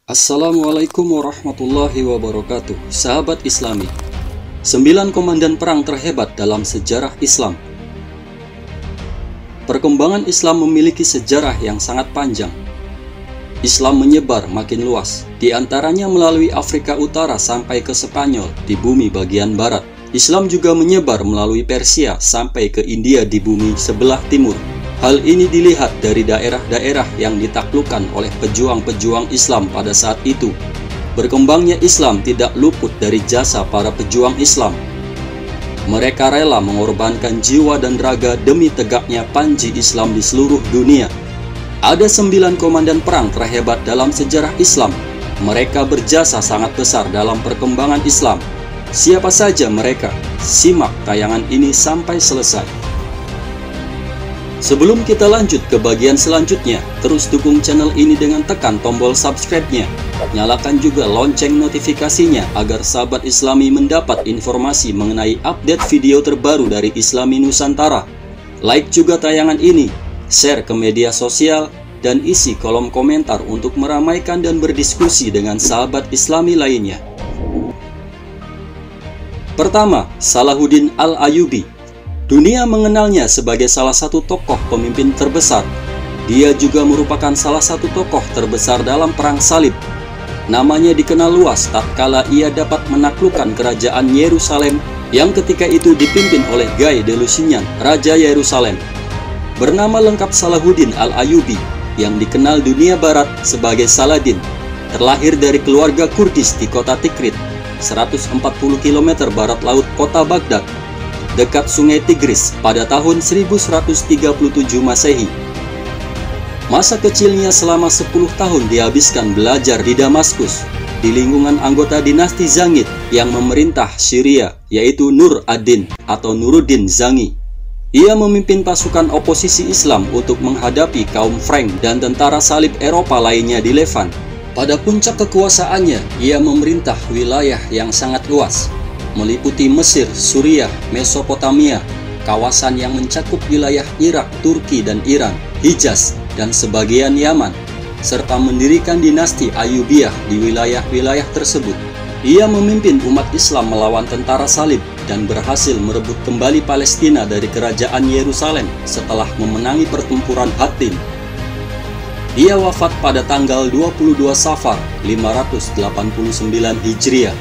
Assalamualaikum warahmatullahi wabarakatuh. Sahabat Islami, 9 komandan perang terhebat dalam sejarah Islam. Perkembangan Islam memiliki sejarah yang sangat panjang. Islam menyebar makin luas, di antaranya melalui Afrika Utara sampai ke Spanyol di bumi bagian barat. Islam juga menyebar melalui Persia sampai ke India di bumi sebelah timur. Hal ini dilihat dari daerah-daerah yang ditaklukkan oleh pejuang-pejuang Islam pada saat itu. Berkembangnya Islam tidak luput dari jasa para pejuang Islam. Mereka rela mengorbankan jiwa dan raga demi tegaknya panji Islam di seluruh dunia. Ada 9 komandan perang terhebat dalam sejarah Islam. Mereka berjasa sangat besar dalam perkembangan Islam. Siapa saja mereka? Simak tayangan ini sampai selesai. Sebelum kita lanjut ke bagian selanjutnya, terus dukung channel ini dengan tekan tombol subscribe-nya. Nyalakan juga lonceng notifikasinya agar sahabat Islami mendapat informasi mengenai update video terbaru dari Islami Nusantara. Like juga tayangan ini, share ke media sosial, dan isi kolom komentar untuk meramaikan dan berdiskusi dengan sahabat Islami lainnya. Pertama, Salahuddin Al-Ayyubi. Dunia mengenalnya sebagai salah satu tokoh pemimpin terbesar. Dia juga merupakan salah satu tokoh terbesar dalam Perang Salib. Namanya dikenal luas tatkala ia dapat menaklukkan kerajaan Yerusalem yang ketika itu dipimpin oleh Guy de Lusignan, Raja Yerusalem. Bernama lengkap Salahuddin Al-Ayyubi, yang dikenal dunia barat sebagai Saladin, terlahir dari keluarga Kurdis di kota Tikrit, 140 km barat laut kota Baghdad, dekat sungai Tigris pada tahun 1137 Masehi. Masa kecilnya selama 10 tahun dihabiskan belajar di Damaskus, di lingkungan anggota dinasti Zangid yang memerintah Syria, yaitu Nur ad-Din atau Nuruddin Zangi. Ia memimpin pasukan oposisi Islam untuk menghadapi kaum Frank dan tentara salib Eropa lainnya di Levan. Pada puncak kekuasaannya, ia memerintah wilayah yang sangat luas, meliputi Mesir, Suriah, Mesopotamia, kawasan yang mencakup wilayah Irak, Turki, dan Iran, Hijaz, dan sebagian Yaman, serta mendirikan dinasti Ayyubiyah di wilayah-wilayah tersebut. Ia memimpin umat Islam melawan tentara salib dan berhasil merebut kembali Palestina dari kerajaan Yerusalem setelah memenangi pertempuran Hattin. Ia wafat pada tanggal 22 Safar 589 Hijriah.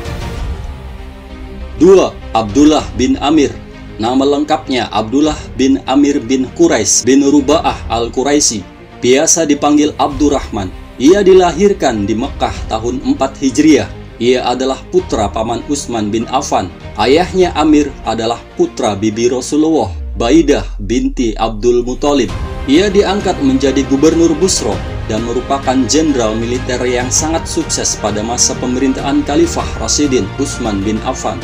2. Abdullah bin Amir. Nama lengkapnya Abdullah bin Amir bin Quraisy bin Ruba'ah al-Quraisy, biasa dipanggil Abdurrahman. Ia dilahirkan di Mekah tahun 4 Hijriah. Ia adalah putra paman Utsman bin Affan. Ayahnya Amir adalah putra bibi Rasulullah, Baidah binti Abdul Muthalib. Ia diangkat menjadi gubernur Busro dan merupakan jenderal militer yang sangat sukses pada masa pemerintahan Khalifah Rasyidin Utsman bin Affan.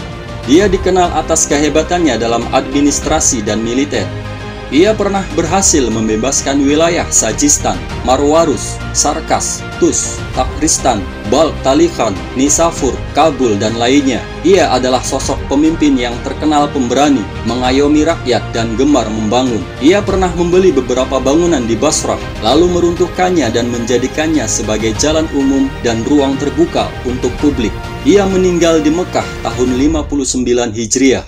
Dia dikenal atas kehebatannya dalam administrasi dan militer. Ia pernah berhasil membebaskan wilayah Sajistan, Marwarus, Sarkas, Tus, Takristan, Balkh, Talikhan, Nisapur, Kabul, dan lainnya. Ia adalah sosok pemimpin yang terkenal pemberani, mengayomi rakyat, dan gemar membangun. Ia pernah membeli beberapa bangunan di Basrah, lalu meruntuhkannya dan menjadikannya sebagai jalan umum dan ruang terbuka untuk publik. Ia meninggal di Mekah tahun 59 Hijriah.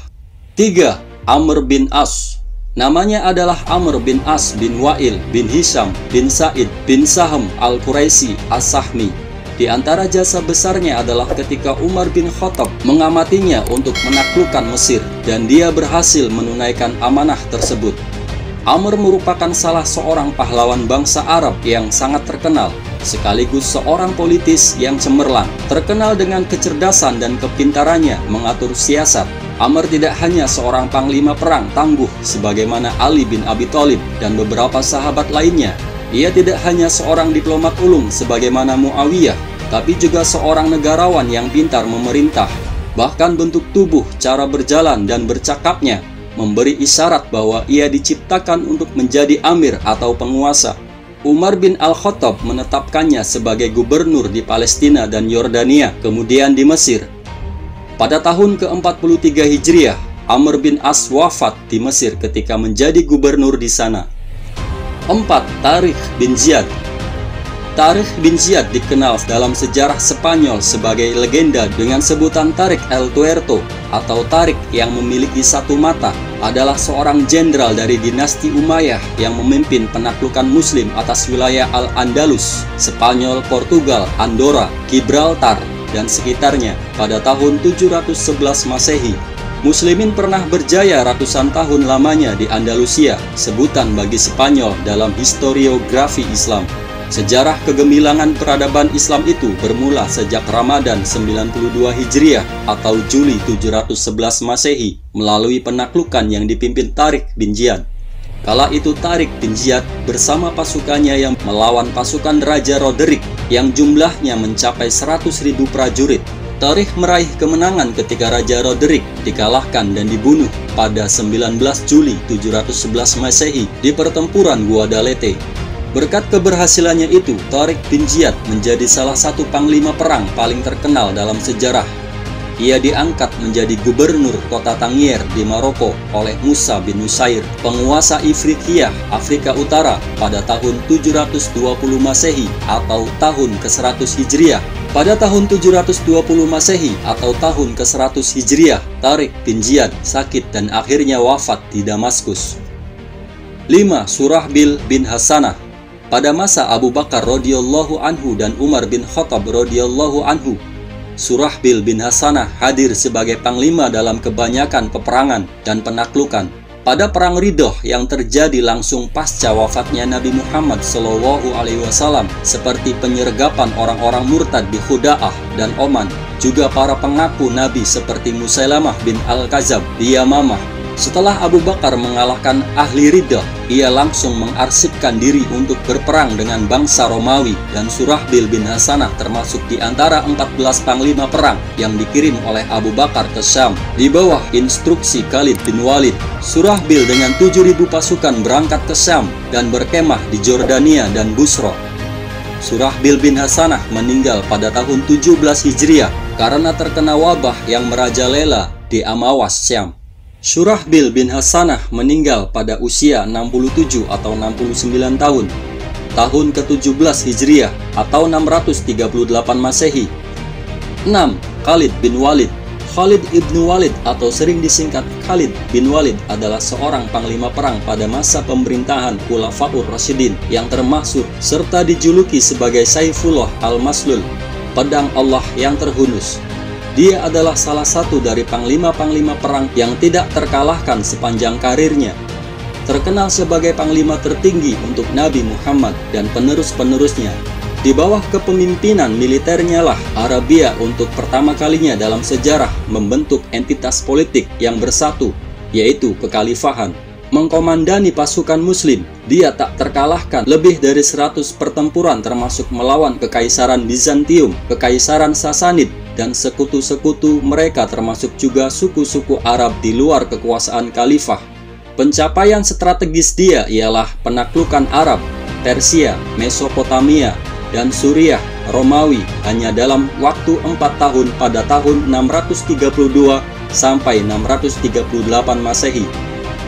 3. Amr bin As. Namanya adalah Amr bin As bin Wa'il bin Hisham bin Sa'id bin Sahm al-Quraisy as-Sahmi. Di antara jasa besarnya adalah ketika Umar bin Khattab mengamatinya untuk menaklukkan Mesir, dan dia berhasil menunaikan amanah tersebut. Amr merupakan salah seorang pahlawan bangsa Arab yang sangat terkenal, sekaligus seorang politis yang cemerlang, terkenal dengan kecerdasan dan kepintarannya mengatur siasat. Amr tidak hanya seorang panglima perang tangguh sebagaimana Ali bin Abi Thalib dan beberapa sahabat lainnya. Ia tidak hanya seorang diplomat ulung sebagaimana Muawiyah, tapi juga seorang negarawan yang pintar memerintah. Bahkan bentuk tubuh, cara berjalan, dan bercakapnya memberi isyarat bahwa ia diciptakan untuk menjadi amir atau penguasa. Umar bin Al-Khattab menetapkannya sebagai gubernur di Palestina dan Yordania, kemudian di Mesir. Pada tahun ke-43 Hijriah, Amr bin As wafat di Mesir ketika menjadi gubernur di sana. 4. Tariq bin Ziyad. Tariq bin Ziyad dikenal dalam sejarah Spanyol sebagai legenda dengan sebutan Tariq el Tuerto atau Tariq yang memiliki satu mata. Adalah seorang jenderal dari dinasti Umayyah yang memimpin penaklukan Muslim atas wilayah Al-Andalus, Spanyol, Portugal, Andorra, Gibraltar, dan sekitarnya pada tahun 711 Masehi. Muslimin pernah berjaya ratusan tahun lamanya di Andalusia, sebutan bagi Spanyol dalam historiografi Islam. Sejarah kegemilangan peradaban Islam itu bermula sejak Ramadan 92 Hijriah atau Juli 711 Masehi melalui penaklukan yang dipimpin Tariq bin Ziyad. Kala itu Tariq bin Ziyad bersama pasukannya yang melawan pasukan Raja Roderick yang jumlahnya mencapai 100.000 prajurit. Tariq meraih kemenangan ketika Raja Roderick dikalahkan dan dibunuh pada 19 Juli 711 Masehi di pertempuran Guadalete. Berkat keberhasilannya itu, Tariq bin Ziyad menjadi salah satu panglima perang paling terkenal dalam sejarah. Ia diangkat menjadi gubernur kota Tangier di Maroko oleh Musa bin Nusair, penguasa Ifriqiyah, Afrika Utara pada tahun 720 Masehi atau tahun ke-100 Hijriah. Pada tahun 720 Masehi atau tahun ke-100 Hijriah, Tariq bin Ziyad sakit dan akhirnya wafat di Damaskus. 5. Surahbil bin Hasanah. Pada masa Abu Bakar radhiyallahu anhu dan Umar bin Khattab radhiyallahu anhu, Surahbil bin Hasanah hadir sebagai panglima dalam kebanyakan peperangan dan penaklukan. Pada perang Riddah yang terjadi langsung pasca wafatnya Nabi Muhammad SAW, seperti penyergapan orang-orang murtad di Khuda'ah dan Oman, juga para pengaku Nabi seperti Musailamah bin Al-Kazab di Yamamah. Setelah Abu Bakar mengalahkan ahli Riddah, ia langsung mengarsipkan diri untuk berperang dengan bangsa Romawi, dan Surahbil bin Hasanah termasuk di antara 14 panglima perang yang dikirim oleh Abu Bakar ke Syam di bawah instruksi Khalid bin Walid. Surahbil dengan 7.000 pasukan berangkat ke Syam dan berkemah di Jordania dan Busra. Surahbil bin Hasanah meninggal pada tahun 17 Hijriah karena terkena wabah yang merajalela di Amawas, Syam. Surahbil bin Hasanah meninggal pada usia 67 atau 69 tahun, tahun ke-17 Hijriah atau 638 Masehi. 6. Khalid bin Walid. Khalid ibnu Walid atau sering disingkat Khalid bin Walid adalah seorang panglima perang pada masa pemerintahan Khulafaur Rasyidin yang termasyhur serta dijuluki sebagai Saifullah al-Maslul, pedang Allah yang terhunus. Dia adalah salah satu dari panglima-panglima perang yang tidak terkalahkan sepanjang karirnya. Terkenal sebagai panglima tertinggi untuk Nabi Muhammad dan penerus-penerusnya. Di bawah kepemimpinan militernya lah Arabia untuk pertama kalinya dalam sejarah membentuk entitas politik yang bersatu, yaitu kekhalifahan. Mengkomandani pasukan muslim, dia tak terkalahkan lebih dari 100 pertempuran termasuk melawan Kekaisaran Bizantium, Kekaisaran Sasanid, dan sekutu-sekutu mereka termasuk juga suku-suku Arab di luar kekuasaan khalifah. Pencapaian strategis dia ialah penaklukan Arab, Persia, Mesopotamia, dan Suriah, Romawi hanya dalam waktu 4 tahun pada tahun 632 sampai 638 Masehi.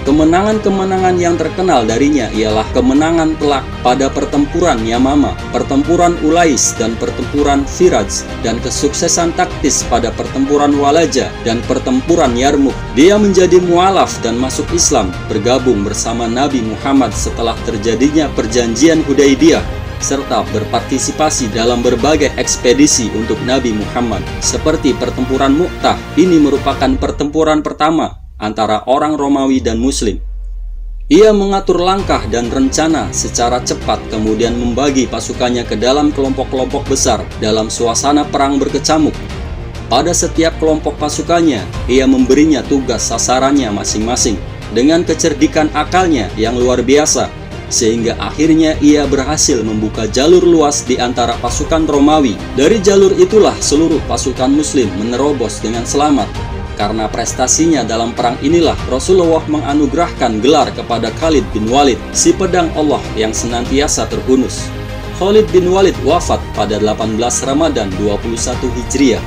Kemenangan-kemenangan yang terkenal darinya ialah kemenangan telak pada pertempuran Yamama, pertempuran Ulais, dan pertempuran Firaj, dan kesuksesan taktis pada pertempuran Walaja dan pertempuran Yarmuk. Dia menjadi mualaf dan masuk Islam, bergabung bersama Nabi Muhammad setelah terjadinya perjanjian Hudaybiyah, serta berpartisipasi dalam berbagai ekspedisi untuk Nabi Muhammad, seperti pertempuran Mu'tah. Ini merupakan pertempuran pertama antara orang Romawi dan Muslim. Ia mengatur langkah dan rencana secara cepat, kemudian membagi pasukannya ke dalam kelompok-kelompok besar dalam suasana perang berkecamuk. Pada setiap kelompok pasukannya, ia memberinya tugas sasarannya masing-masing dengan kecerdikan akalnya yang luar biasa, sehingga akhirnya ia berhasil membuka jalur luas di antara pasukan Romawi. Dari jalur itulah seluruh pasukan Muslim menerobos dengan selamat. Karena prestasinya dalam perang inilah Rasulullah menganugerahkan gelar kepada Khalid bin Walid, si pedang Allah yang senantiasa terhunus. Khalid bin Walid wafat pada 18 Ramadan 21 Hijriah.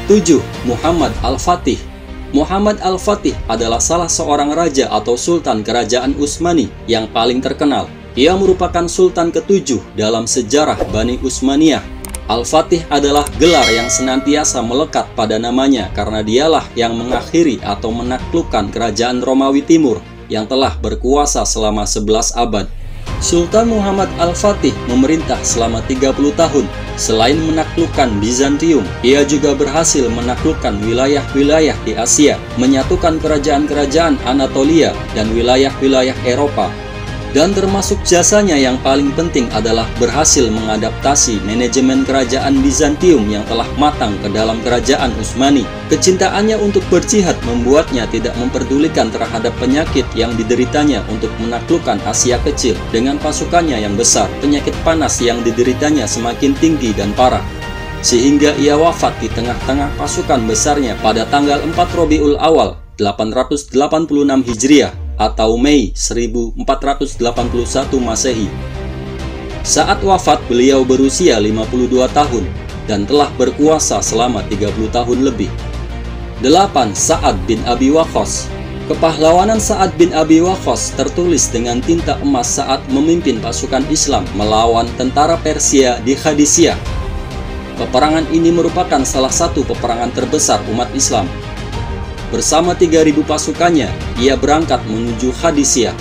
7. Muhammad Al-Fatih. Muhammad Al-Fatih adalah salah seorang raja atau sultan kerajaan Utsmani yang paling terkenal. Ia merupakan Sultan ke-7 dalam sejarah Bani Utsmaniyah. Al-Fatih adalah gelar yang senantiasa melekat pada namanya karena dialah yang mengakhiri atau menaklukkan kerajaan Romawi Timur yang telah berkuasa selama 11 abad. Sultan Muhammad Al-Fatih memerintah selama 30 tahun. Selain menaklukkan Bizantium, ia juga berhasil menaklukkan wilayah-wilayah di Asia, menyatukan kerajaan-kerajaan Anatolia dan wilayah-wilayah Eropa. Dan termasuk jasanya yang paling penting adalah berhasil mengadaptasi manajemen kerajaan Bizantium yang telah matang ke dalam kerajaan Utsmani. Kecintaannya untuk berjihad membuatnya tidak memperdulikan terhadap penyakit yang dideritanya untuk menaklukkan Asia Kecil. Dengan pasukannya yang besar, penyakit panas yang dideritanya semakin tinggi dan parah, sehingga ia wafat di tengah-tengah pasukan besarnya pada tanggal 4 Rabiul Awal 886 Hijriah atau Mei 1481 Masehi. Saat wafat beliau berusia 52 tahun dan telah berkuasa selama 30 tahun lebih. 8. Sa'ad bin Abi Waqqas. Kepahlawanan Sa'ad bin Abi Waqqas tertulis dengan tinta emas saat memimpin pasukan Islam melawan tentara Persia di Qadisiyah. Peperangan ini merupakan salah satu peperangan terbesar umat Islam. Bersama 3.000 pasukannya, ia berangkat menuju Qadisiyah.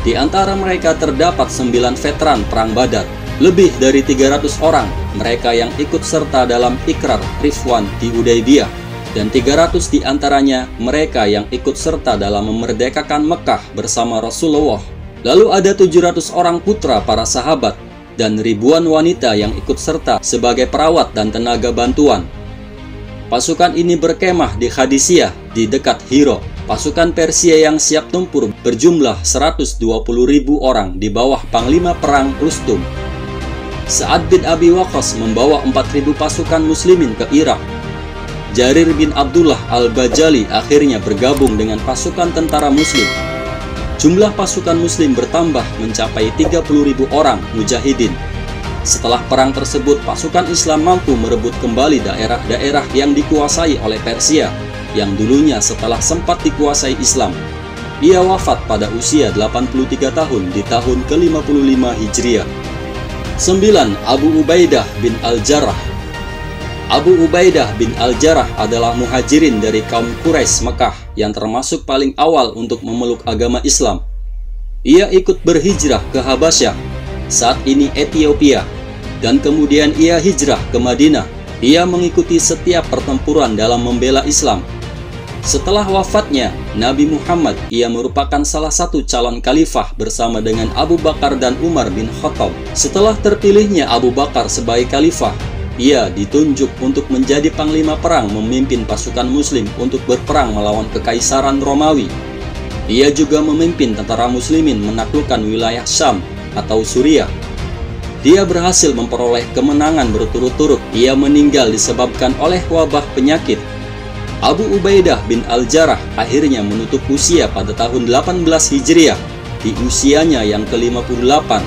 Di antara mereka terdapat 9 veteran Perang Badar, lebih dari 300 orang mereka yang ikut serta dalam Ikrar Ridwan di Hudaybiyah, dan 300 di antaranya mereka yang ikut serta dalam memerdekakan Mekah bersama Rasulullah. Lalu ada 700 orang putra para sahabat, dan ribuan wanita yang ikut serta sebagai perawat dan tenaga bantuan. Pasukan ini berkemah di Qadisiyah di dekat Hiro. Pasukan Persia yang siap tempur berjumlah 120.000 orang di bawah Panglima Perang Rustum. Sa'ad bin Abi Waqqas membawa 4.000 pasukan muslimin ke Irak. Jarir bin Abdullah al-Bajali akhirnya bergabung dengan pasukan tentara muslim. Jumlah pasukan muslim bertambah mencapai 30.000 orang mujahidin. Setelah perang tersebut, pasukan Islam mampu merebut kembali daerah-daerah yang dikuasai oleh Persia, yang dulunya setelah sempat dikuasai Islam. Ia wafat pada usia 83 tahun di tahun ke-55 Hijriah. 9. Abu Ubaidah bin Al-Jarrah. Abu Ubaidah bin Al-Jarrah adalah muhajirin dari kaum Quraisy Mekah yang termasuk paling awal untuk memeluk agama Islam. Ia ikut berhijrah ke Habasyah, saat ini Ethiopia, dan kemudian ia hijrah ke Madinah. Ia mengikuti setiap pertempuran dalam membela Islam. Setelah wafatnya Nabi Muhammad, ia merupakan salah satu calon khalifah bersama dengan Abu Bakar dan Umar bin Khattab. Setelah terpilihnya Abu Bakar sebagai khalifah, ia ditunjuk untuk menjadi panglima perang memimpin pasukan muslim untuk berperang melawan kekaisaran Romawi. Ia juga memimpin tentara muslimin menaklukkan wilayah Syam atau Suriah. Dia berhasil memperoleh kemenangan berturut-turut. Ia meninggal disebabkan oleh wabah penyakit. Abu Ubaidah bin Al-Jarrah akhirnya menutup usia pada tahun 18 Hijriah di usianya yang ke-58.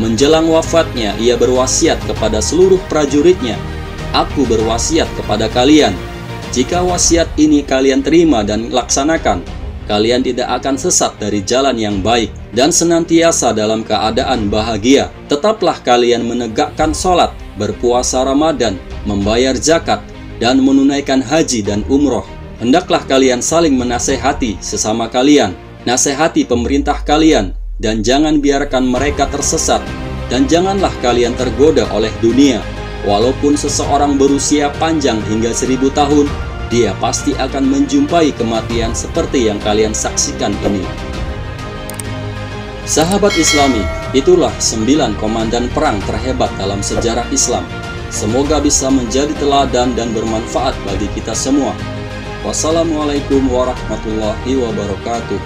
Menjelang wafatnya, ia berwasiat kepada seluruh prajuritnya, "Aku berwasiat kepada kalian, jika wasiat ini kalian terima dan laksanakan, kalian tidak akan sesat dari jalan yang baik dan senantiasa dalam keadaan bahagia. Tetaplah kalian menegakkan sholat, berpuasa Ramadan, membayar zakat, dan menunaikan haji dan umroh. Hendaklah kalian saling menasehati sesama kalian, nasihati pemerintah kalian, dan jangan biarkan mereka tersesat. Dan janganlah kalian tergoda oleh dunia. Walaupun seseorang berusia panjang hingga 1000 tahun, dia pasti akan menjumpai kematian seperti yang kalian saksikan ini." Sahabat Islami, itulah 9 komandan perang terhebat dalam sejarah Islam. Semoga bisa menjadi teladan dan bermanfaat bagi kita semua. Wassalamualaikum warahmatullahi wabarakatuh.